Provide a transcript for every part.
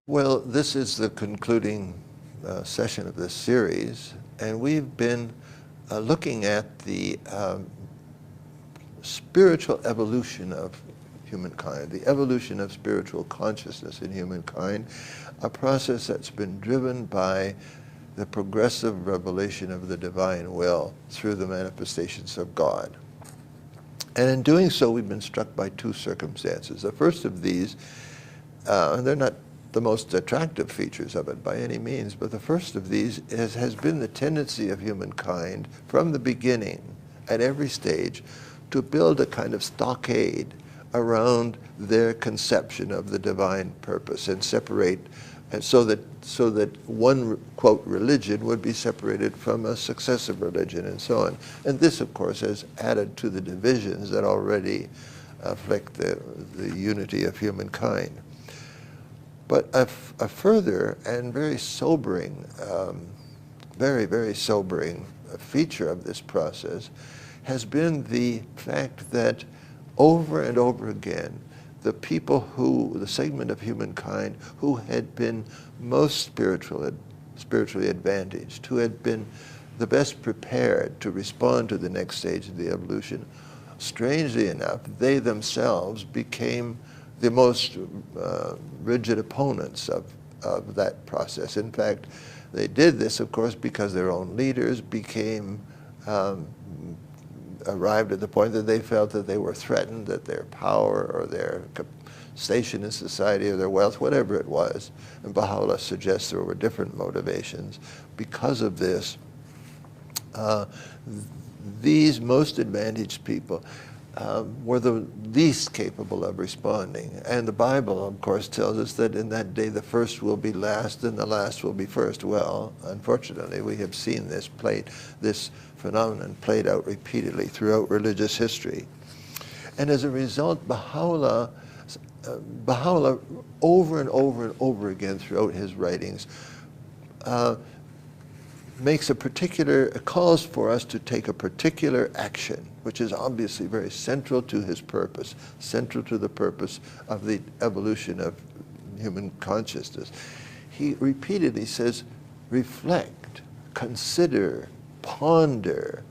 Well, this is the concluding session of this series, and we've been looking at the spiritual evolution of humankind, the evolution of spiritual consciousness in humankind, a process that's been driven by the progressive revelation of the divine will through the manifestations of God. And in doing so, we've been struck by two circumstances. The first of these, and they're not the most attractive features of it by any means, but the first of these has been the tendency of humankind from the beginning, at every stage, to build a kind of stockade around their conception of the divine purpose and separate, and so that one, quote, religion would be separated from a successive religion and so on. And this, of course, has added to the divisions that already afflict the unity of humankind. But a further and very sobering, very sobering feature of this process has been the fact that over and over again, the the segment of humankind who had been most spiritually advantaged, who had been the best prepared to respond to the next stage of the evolution, strangely enough, they themselves became the most rigid opponents of that process. In fact, they did this, of course, because their own leaders arrived at the point that they felt that they were threatened, that their power or their station in society or their wealth, whatever it was, and Baha'u'llah suggests there were different motivations. Because of this, these most advantaged people were the least capable of responding. And the Bible, of course, tells us that in that day the first will be last and the last will be first. Well, unfortunately, we have seen this phenomenon played out repeatedly throughout religious history. And as a result, Baha'u'llah over and over and over again throughout his writings calls for us to take a particular action, which is obviously very central to his purpose, central to the purpose of the evolution of human consciousness. He repeatedly says, reflect, consider, ponder,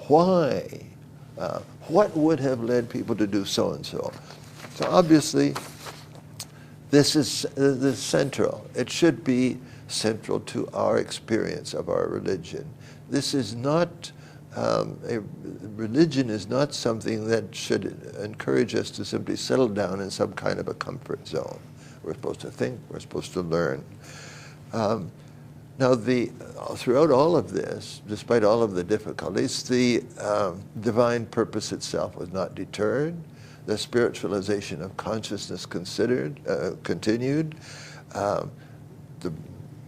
why, what would have led people to do so and so. So obviously, this is central. It should be central to our experience of our religion. This is not, religion is not something that should encourage us to simply settle down in some kind of a comfort zone. We're supposed to think, we're supposed to learn. Now, throughout all of this, despite all of the difficulties, the divine purpose itself was not deterred. The spiritualization of consciousness continued. The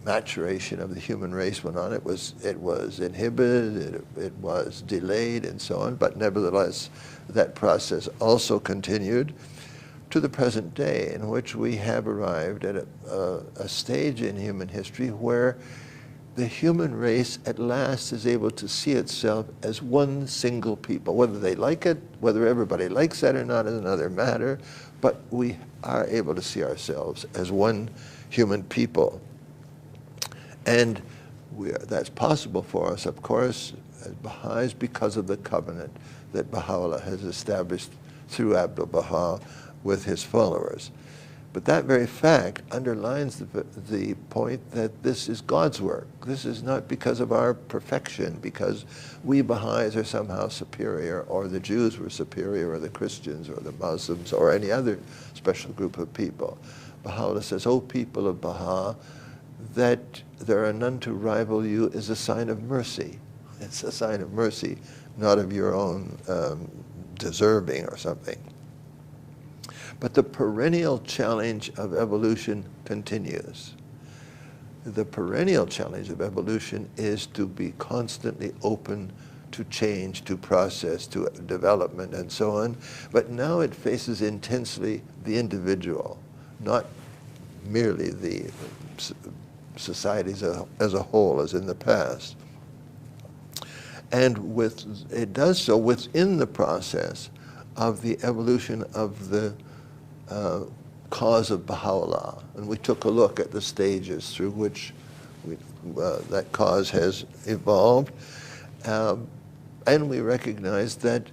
maturation of the human race went on. It was inhibited, it was delayed, and so on. But nevertheless, that process also continued to the present day, in which we have arrived at a stage in human history where the human race at last is able to see itself as one single people. Whether they like it, whether everybody likes that or not is another matter, but we are able to see ourselves as one human people. And that's possible for us, of course, as Baha'is, because of the covenant that Baha'u'llah has established through Abdu'l-Baha with his followers. But that very fact underlines the point that this is God's work. This is not because of our perfection, because we Baha'is are somehow superior, or the Jews were superior, or the Christians, or the Muslims, or any other special group of people. Baha'u'llah says, O people of Baha, that there are none to rival you is a sign of mercy. It's a sign of mercy, not of your own deserving or something. But the perennial challenge of evolution continues. The perennial challenge of evolution is to be constantly open to change, to process, to development, and so on. But now it faces intensely the individual, not merely the societies as a whole, as in the past. And it does so within the process of the evolution of the cause of Baha'u'llah, and we took a look at the stages through which that cause has evolved, and we recognize that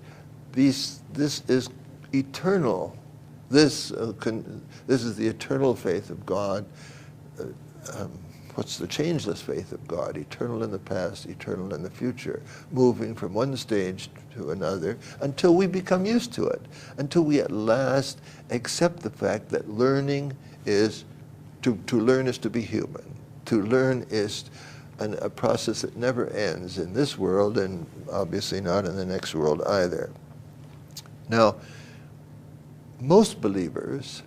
this is eternal. This is the eternal faith of God. What's the changeless faith of God? Eternal in the past, eternal in the future, moving from one stage to another until we become used to it, until we at last accept the fact that learning is, to learn is to be human. To learn is a process that never ends in this world, and obviously not in the next world either. Now, most believers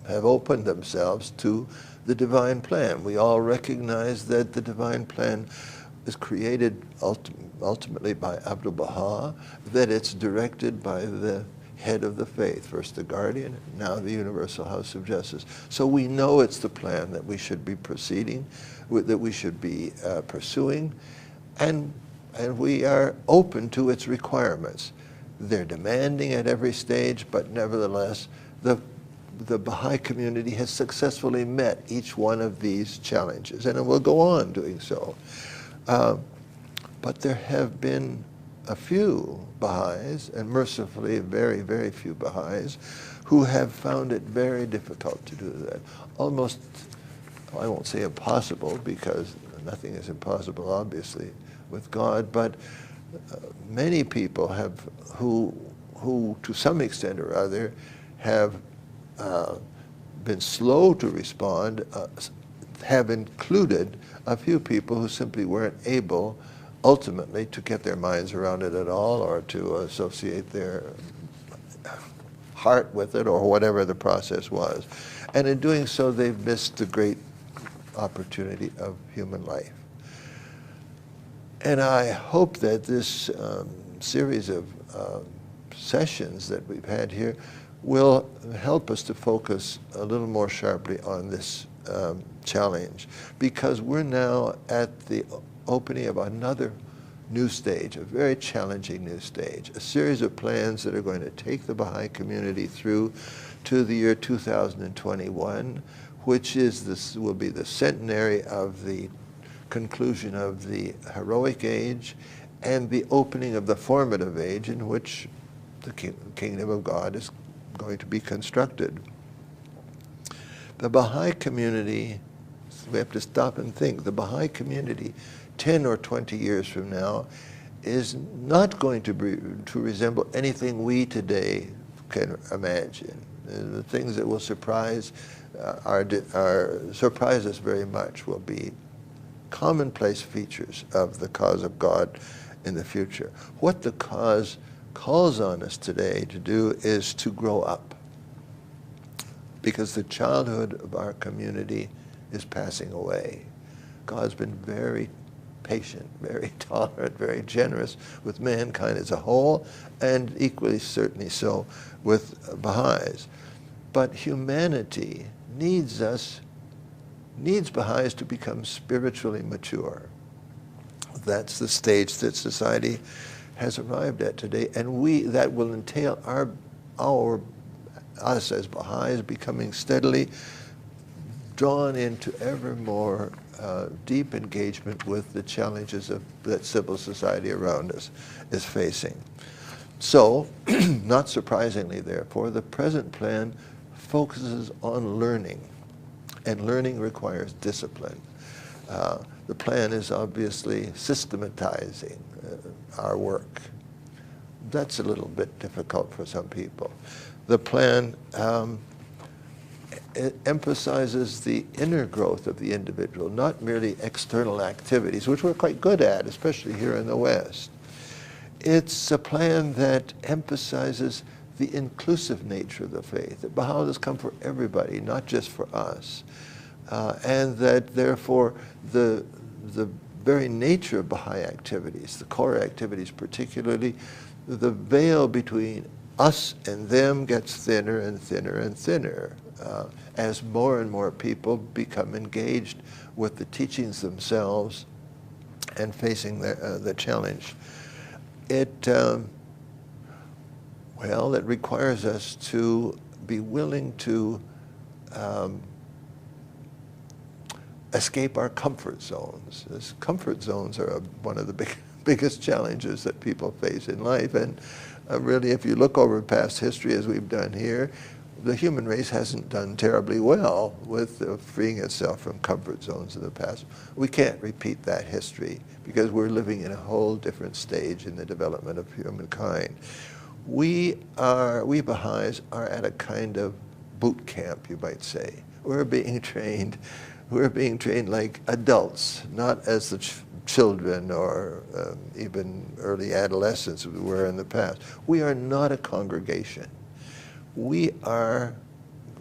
have opened themselves to the divine plan. We all recognize that the divine plan is created ultimately by Abdu'l-Baha, that it's directed by the head of the faith, first the guardian, now the Universal House of Justice. So we know it's the plan that we should be proceeding, that we should be pursuing, and we are open to its requirements. They're demanding at every stage, but nevertheless, the Baha'i community has successfully met each one of these challenges, and it will go on doing so. But there have been a few Baha'is, and mercifully very, very few Baha'is, who have found it very difficult to do that. Almost, I won't say impossible, because nothing is impossible, obviously, with God, but many people have, who to some extent or other have been slow to respond, have included a few people who simply weren't able ultimately to get their minds around it at all, or to associate their heart with it, or whatever the process was. And in doing so, they've missed the great opportunity of human life. And I hope that this series of sessions that we've had here will help us to focus a little more sharply on this challenge, because we're now at the opening of another new stage, a very challenging new stage, a series of plans that are going to take the Baha'i community through to the year 2021, which will be the centenary of the conclusion of the heroic age and the opening of the formative age in which the kingdom of God is going to be constructed. The Baha'i community, we have to stop and think, the Baha'i community 10 or 20 years from now is not going to resemble anything we today can imagine. The things that will surprise surprise us very much will be commonplace features of the cause of God in the future. What the cause calls on us today to do is to grow up, because the childhood of our community is passing away. God's been very patient, very tolerant, very generous with mankind as a whole, and equally certainly so with Baha'is. But humanity needs Baha'is to become spiritually mature. That's the stage that society has arrived at today, and that will entail us as Baha'is becoming steadily drawn into ever more deep engagement with the challenges that civil society around us is facing. So, not surprisingly, therefore, the present plan focuses on learning, and learning requires discipline. The plan is obviously systematizing our work. That's a little bit difficult for some people. The plan it emphasizes the inner growth of the individual, not merely external activities, which we're quite good at, especially here in the West. It's a plan that emphasizes the inclusive nature of the faith, that Baha'u'llah has come for everybody, not just for us, and that therefore the very nature of Baha'i activities, the core activities particularly, the veil between us and them gets thinner and thinner and thinner as more and more people become engaged with the teachings themselves and facing the challenge. Well, it requires us to be willing to escape our comfort zones. These comfort zones are one of the biggest challenges that people face in life. And really, if you look over past history, as we've done here, the human race hasn't done terribly well with freeing itself from comfort zones of the past. We can't repeat that history because we're living in a whole different stage in the development of humankind. We Baha'is are at a kind of boot camp, you might say. We're being trained like adults, not as the children or even early adolescents we were in the past. We are not a congregation. We are,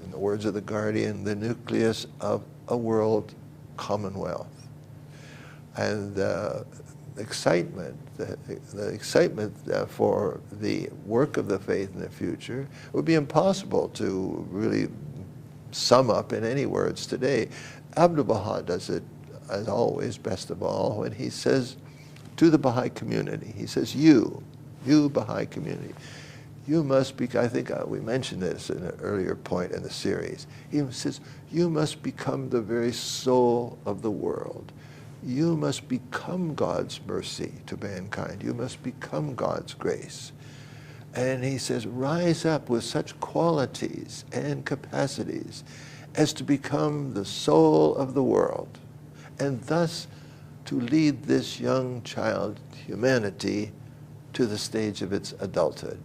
in the words of the Guardian, the nucleus of a world commonwealth. And the excitement for the work of the faith in the future would be impossible to really sum up in any words today. Abdu'l-Baha does it, as always, best of all, when he says to the Baha'i community, he says, you Baha'i community, you must be, I think we mentioned this in an earlier point in the series, he says, you must become the very soul of the world. You must become God's mercy to mankind. You must become God's grace. And he says, rise up with such qualities and capacities as to become the soul of the world, and thus to lead this young child, humanity, to the stage of its adulthood.